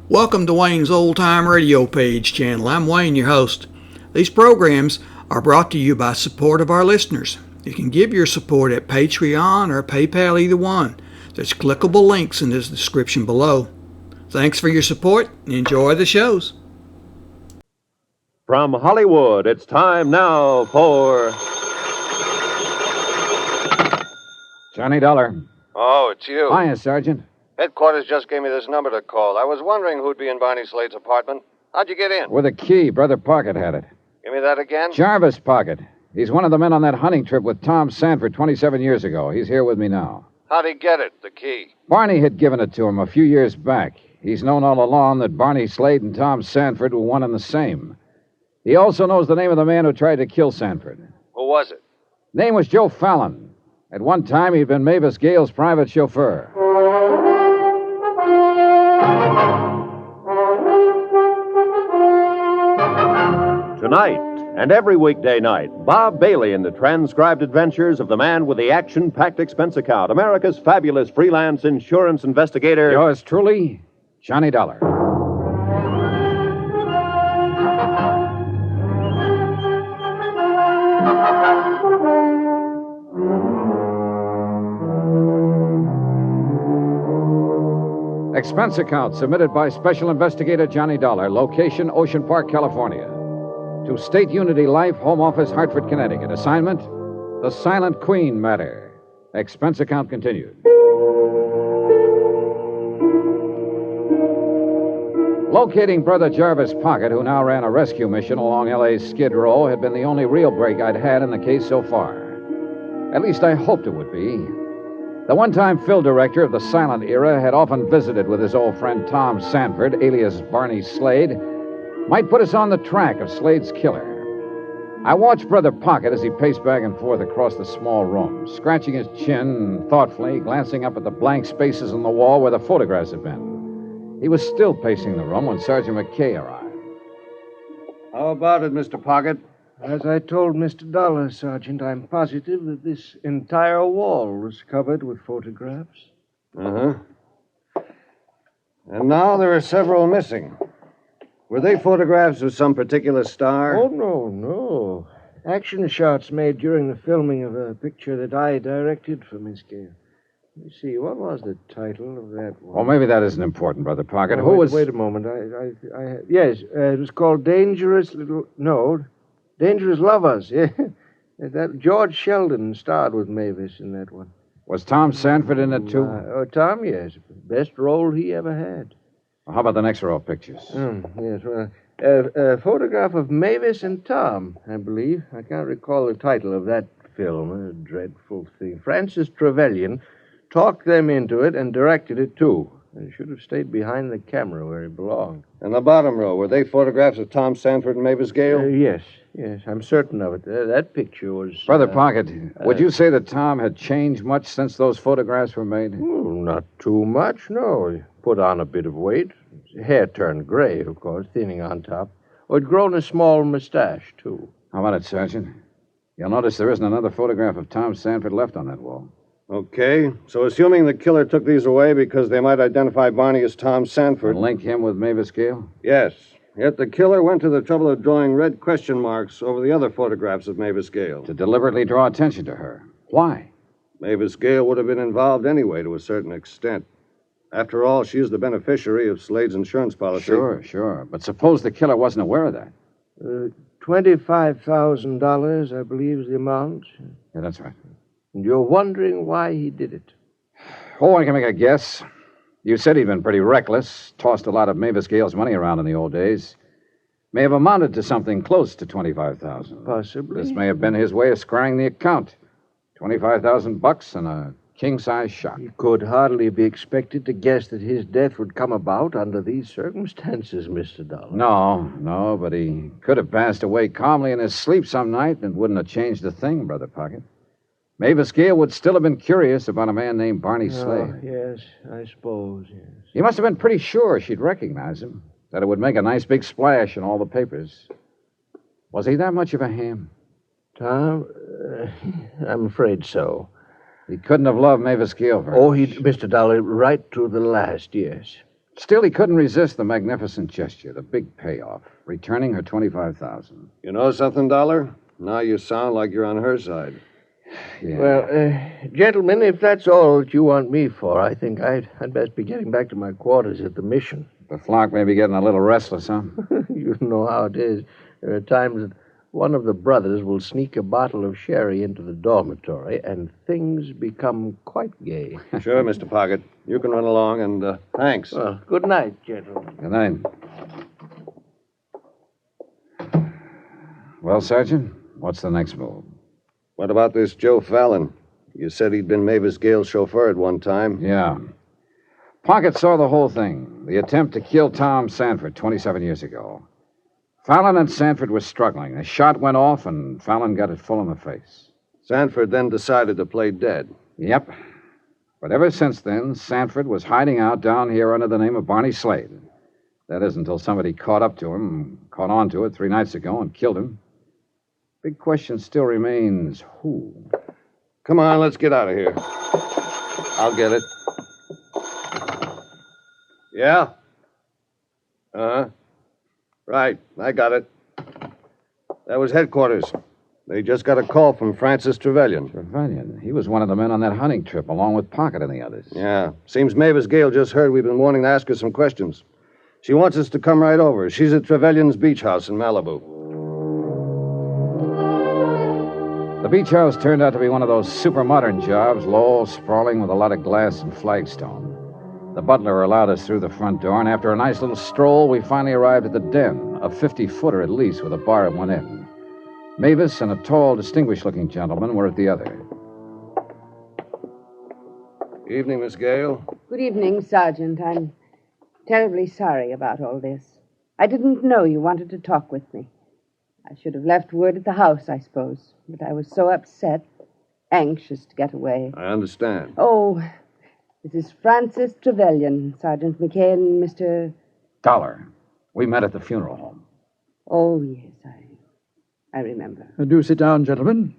Welcome to Wayne's Old Time Radio Page channel. I'm Wayne, your host. These programs are brought to you by support of our listeners. You can give your support at Patreon or PayPal, either one. There's clickable links in the description below. Thanks for your support and enjoy the shows. From Hollywood, it's time now for... Johnny Dollar. Oh, it's you. Hiya, Sergeant. Headquarters just gave me this number to call. I was wondering who'd be in Barney Slade's apartment. How'd you get in? With a key. Brother Pocket had it. Give me that again? Jarvis Pocket. He's one of the men on that hunting trip with Tom Sanford 27 years ago. He's here with me now. How'd he get it, the key? Barney had given it to him a few years back. He's known all along that Barney Slade and Tom Sanford were one and the same. He also knows the name of the man who tried to kill Sanford. Who was it? Name was Joe Fallon. At one time, he'd been Mavis Gayle's private chauffeur. Tonight, and every weekday night, Bob Bailey in the transcribed adventures of the man with the action-packed expense account, America's fabulous freelance insurance investigator. Yours truly, Johnny Dollar. Expense account submitted by Special Investigator Johnny Dollar, location Ocean Park, California. To State Unity Life, Home Office, Hartford, Connecticut. Assignment, the Silent Queen matter. Expense account continued. Locating Brother Jarvis Pocket, who now ran a rescue mission along L.A.'s Skid Row, had been the only real break I'd had in the case so far. At least I hoped it would be. The one-time film director of the silent era had often visited with his old friend Tom Sanford, alias Barney Slade, might put us on the track of Slade's killer. I watched Brother Pocket as he paced back and forth across the small room, scratching his chin thoughtfully, glancing up at the blank spaces on the wall where the photographs had been. He was still pacing the room when Sergeant McKay arrived. How about it, Mr. Pocket? As I told Mr. Dollar, Sergeant, I'm positive that this entire wall was covered with photographs. Uh-huh. And now there are several missing. Were they photographs of some particular star? Oh, no. Action shots made during the filming of a picture that I directed for Miss Gayle. Let me see, what was the title of that one? Well, maybe that isn't important, Brother Pocket. Wait a moment. Yes, it was called Dangerous Lovers. Yeah. That George Sheldon starred with Mavis in that one. Was Tom Sanford in it, too? Tom, yes. Best role he ever had. Well, how about the next row of pictures? Yes, well, a photograph of Mavis and Tom, I believe. I can't recall the title of that film. A dreadful thing. Francis Trevelyan talked them into it and directed it, too. He should have stayed behind the camera where he belonged. And the bottom row, were they photographs of Tom Sanford and Mavis Gayle? Yes, I'm certain of it. That picture was... Brother Pocket, would you say that Tom had changed much since those photographs were made? Not too much, no. He put on a bit of weight. His hair turned gray, of course, thinning on top. He'd grown a small mustache, too. How about it, Sergeant? You'll notice there isn't another photograph of Tom Sanford left on that wall. Okay, so assuming the killer took these away because they might identify Barney as Tom Sanford... And link him with Mavis Gayle? Yes. Yet the killer went to the trouble of drawing red question marks over the other photographs of Mavis Gayle. To deliberately draw attention to her. Why? Mavis Gayle would have been involved anyway to a certain extent. After all, she is the beneficiary of Slade's insurance policy. Sure. But suppose the killer wasn't aware of that. $25,000, I believe, is the amount. Yeah, that's right. And you're wondering why he did it? Oh, I can make a guess. You said he'd been pretty reckless, tossed a lot of Mavis Gayle's money around in the old days. May have amounted to something close to $25,000. Possibly. This may have been his way of scrying the account. $25,000 and a king-size shot. He could hardly be expected to guess that his death would come about under these circumstances, Mr. Dollar. No, but he could have passed away calmly in his sleep some night and wouldn't have changed a thing, Brother Pocket. Mavis Gayle would still have been curious about a man named Barney Slade. Yes, I suppose, yes. He must have been pretty sure she'd recognize him, that it would make a nice big splash in all the papers. Was he that much of a ham? Tom, I'm afraid so. He couldn't have loved Mavis Gayle very Oh, much. Mr. Dollar, right to the last, yes. Still, he couldn't resist the magnificent gesture, the big payoff, returning her $25,000. You know something, Dollar? Now you sound like you're on her side. Yeah. Well, gentlemen, if that's all that you want me for, I think I'd best be getting back to my quarters at the mission. The flock may be getting a little restless, huh? You know how it is. There are times that one of the brothers will sneak a bottle of sherry into the dormitory, and things become quite gay. Sure, Mr. Pocket. You can run along, and thanks. Well, good night, gentlemen. Good night. Well, Sergeant, what's the next move? What about this Joe Fallon? You said he'd been Mavis Gayle's chauffeur at one time. Yeah. Pocket saw the whole thing. The attempt to kill Tom Sanford 27 years ago. Fallon and Sanford were struggling. A shot went off, and Fallon got it full in the face. Sanford then decided to play dead. Yep. But ever since then, Sanford was hiding out down here under the name of Barney Slade. That is, until somebody caught up to him, caught on to it 3 nights ago, and killed him. Big question still remains, who? Come on, let's get out of here. I'll get it. Yeah? Uh-huh. Right, I got it. That was headquarters. They just got a call from Francis Trevelyan. Trevelyan. He was one of the men on that hunting trip, along with Pocket and the others. Yeah. Seems Mavis Gayle just heard we've been wanting to ask her some questions. She wants us to come right over. She's at Trevelyan's beach house in Malibu. The beach house turned out to be one of those super modern jobs, low, sprawling with a lot of glass and flagstone. The butler allowed us through the front door, and after a nice little stroll, we finally arrived at the den, a 50-footer at least, with a bar at one end. Mavis and a tall, distinguished-looking gentleman were at the other. Evening, Miss Gayle. Good evening, Sergeant. I'm terribly sorry about all this. I didn't know you wanted to talk with me. I should have left word at the house, I suppose, but I was so upset, anxious to get away. I understand. Oh, this is Francis Trevelyan, Sergeant McKay and Mr. Dollar. We met at the funeral home. Oh, yes, I remember. Do sit down, gentlemen.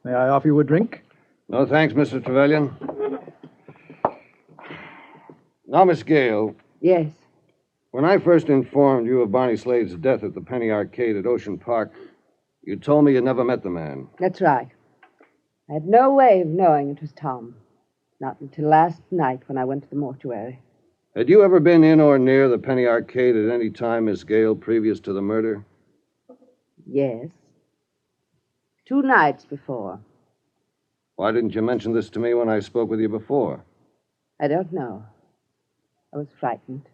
May I offer you a drink? No, thanks, Mr. Trevelyan. Now, Miss Gayle, Yes. when I first informed you of Barney Slade's death at the Penny Arcade at Ocean Park, you told me you never met the man. That's right. I had no way of knowing it was Tom. Not until last night when I went to the mortuary. Had you ever been in or near the Penny Arcade at any time, Miss Gayle, previous to the murder? Yes. 2 nights before. Why didn't you mention this to me when I spoke with you before? I don't know. I was frightened.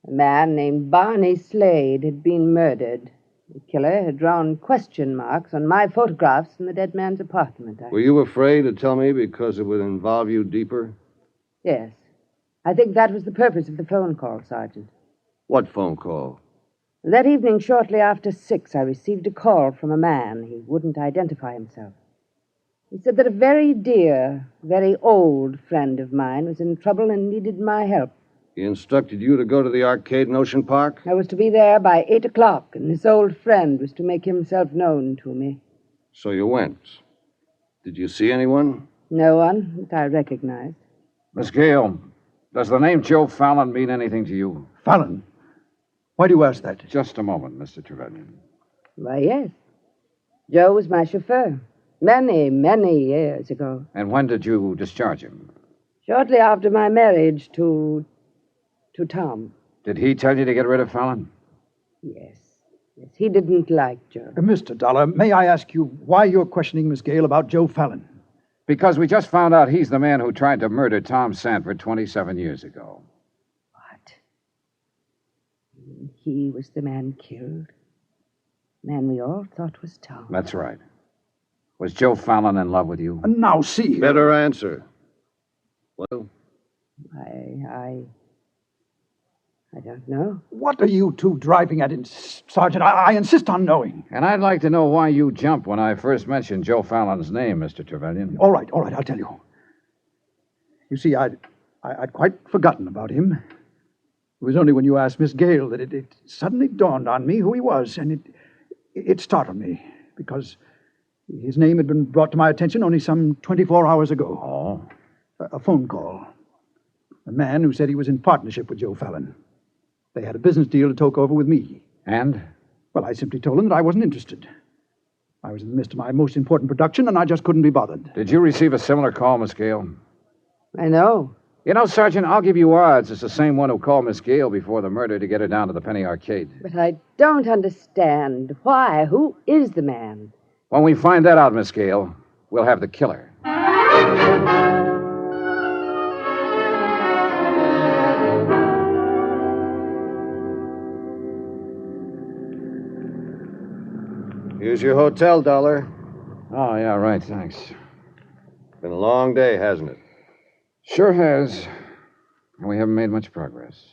A man named Barney Slade had been murdered. The killer had drawn question marks on my photographs in the dead man's apartment. Were you afraid to tell me because it would involve you deeper? Yes. I think that was the purpose of the phone call, Sergeant. What phone call? That evening, shortly after 6, I received a call from a man. He wouldn't identify himself. He said that a very dear, very old friend of mine was in trouble and needed my help. He instructed you to go to the arcade in Ocean Park? I was to be there by 8 o'clock, and this old friend was to make himself known to me. So you went. Did you see anyone? No one that I recognized. Miss Gayle, does the name Joe Fallon mean anything to you? Fallon? Why do you ask that? Just a moment, Mr. Trevelyan. Why, yes. Joe was my chauffeur. Many, many years ago. And when did you discharge him? Shortly after my marriage to Tom. Did he tell you to get rid of Fallon? Yes. Yes, he didn't like Joe. Mr. Dollar, may I ask you why you're questioning Miss Gayle about Joe Fallon? Because we just found out he's the man who tried to murder Tom Sanford 27 years ago. What? He was the man killed? The man we all thought was Tom. That's right. Was Joe Fallon in love with you? Now, see here. Better answer. Well, I don't know. What are you two driving at, Sergeant? I insist on knowing. And I'd like to know why you jumped when I first mentioned Joe Fallon's name, Mr. Trevelyan. All right, I'll tell you. You see, I'd quite forgotten about him. It was only when you asked Miss Gayle that it suddenly dawned on me who he was, and it startled me, because his name had been brought to my attention only some 24 hours ago. Oh? A phone call. A man who said he was in partnership with Joe Fallon. They had a business deal to talk over with me. And? Well, I simply told him that I wasn't interested. I was in the midst of my most important production, and I just couldn't be bothered. Did you receive a similar call, Miss Gayle? I know. You know, Sergeant, I'll give you odds. It's the same one who called Miss Gayle before the murder to get her down to the Penny Arcade. But I don't understand. Why? Who is the man? When we find that out, Miss Gayle, we'll have the killer. Here's your hotel dollar. Oh, yeah, right, thanks. Been a long day, hasn't it? Sure has. And we haven't made much progress.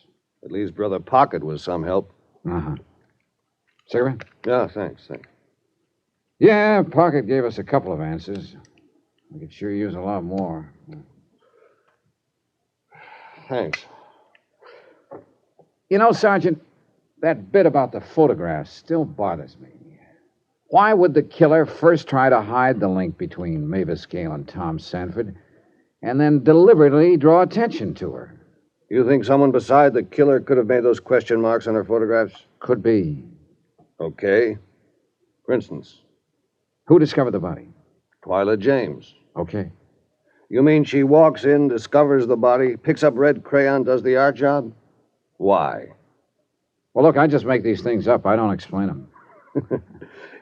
At least Brother Pocket was some help. Uh-huh. Cigarette? Yeah, thanks. Yeah, Pocket gave us a couple of answers. We could sure use a lot more. Thanks. You know, Sergeant, that bit about the photographs still bothers me. Why would the killer first try to hide the link between Mavis Gayle and Tom Sanford, and then deliberately draw attention to her? You think someone beside the killer could have made those question marks on her photographs? Could be. Okay. For instance, Who discovered the body? Twyla James. Okay. You mean she walks in, discovers the body, picks up red crayon, does the art job? Why? Well, look, I just make these things up. I don't explain them.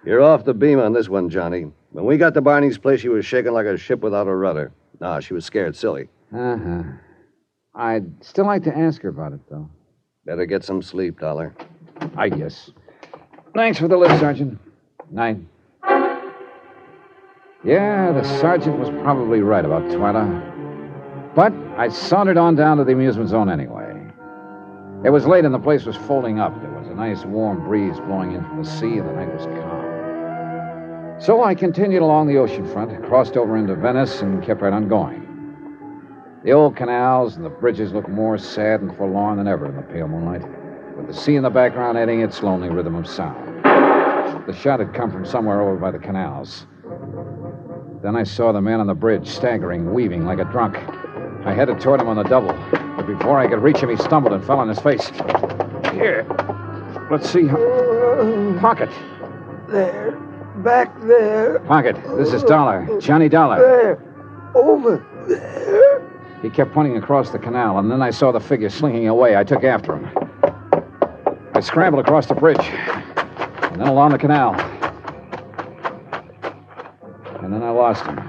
You're off the beam on this one, Johnny. When we got to Barney's place, she was shaking like a ship without a rudder. Nah, she was scared silly. Uh-huh. I'd still like to ask her about it, though. Better get some sleep, Dollar. I guess. Thanks for the lift, Sergeant. Night. Yeah, the sergeant was probably right about Twyla. But I sauntered on down to the amusement zone anyway. It was late and the place was folding up. There was a nice warm breeze blowing in from the sea and the night was calm. So I continued along the ocean front, crossed over into Venice, and kept right on going. The old canals and the bridges looked more sad and forlorn than ever in the pale moonlight, with the sea in the background adding its lonely rhythm of sound. The shot had come from somewhere over by the canals. Then I saw the man on the bridge, staggering, weaving like a drunk. I headed toward him on the double, but before I could reach him, he stumbled and fell on his face. Here. Let's see how... Pocket. There. Back there. Pocket, this is Dollar. Johnny Dollar. There. Over there. He kept pointing across the canal, and then I saw the figure slinking away. I took after him. I scrambled across the bridge, and then along the canal. And then I lost him.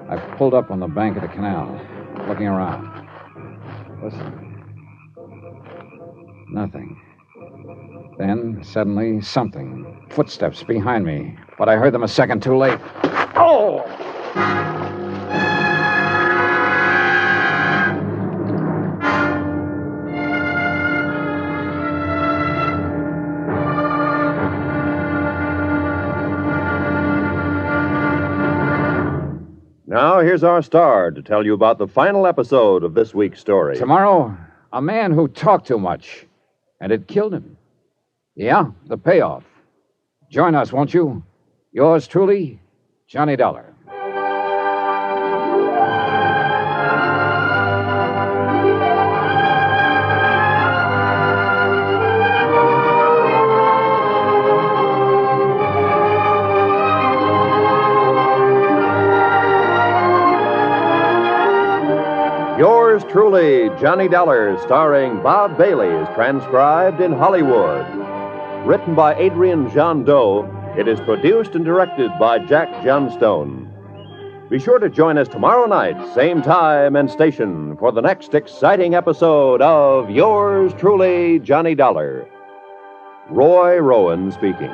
I pulled up on the bank of the canal, looking around. Listen. Nothing. Then, suddenly, something. Footsteps behind me. But I heard them a second too late. Oh! Now, here's our star to tell you about the final episode of this week's story. Tomorrow, a man who talked too much, and it killed him. Yeah, the payoff. Join us, won't you? Yours truly, Johnny Dollar. Yours truly, Johnny Dollar, starring Bob Bailey, is transcribed in Hollywood. Written by Adrian John Doe, it is produced and directed by Jack Johnstone. Be sure to join us tomorrow night, same time and station, for the next exciting episode of Yours truly, Johnny Dollar. Roy Rowan speaking.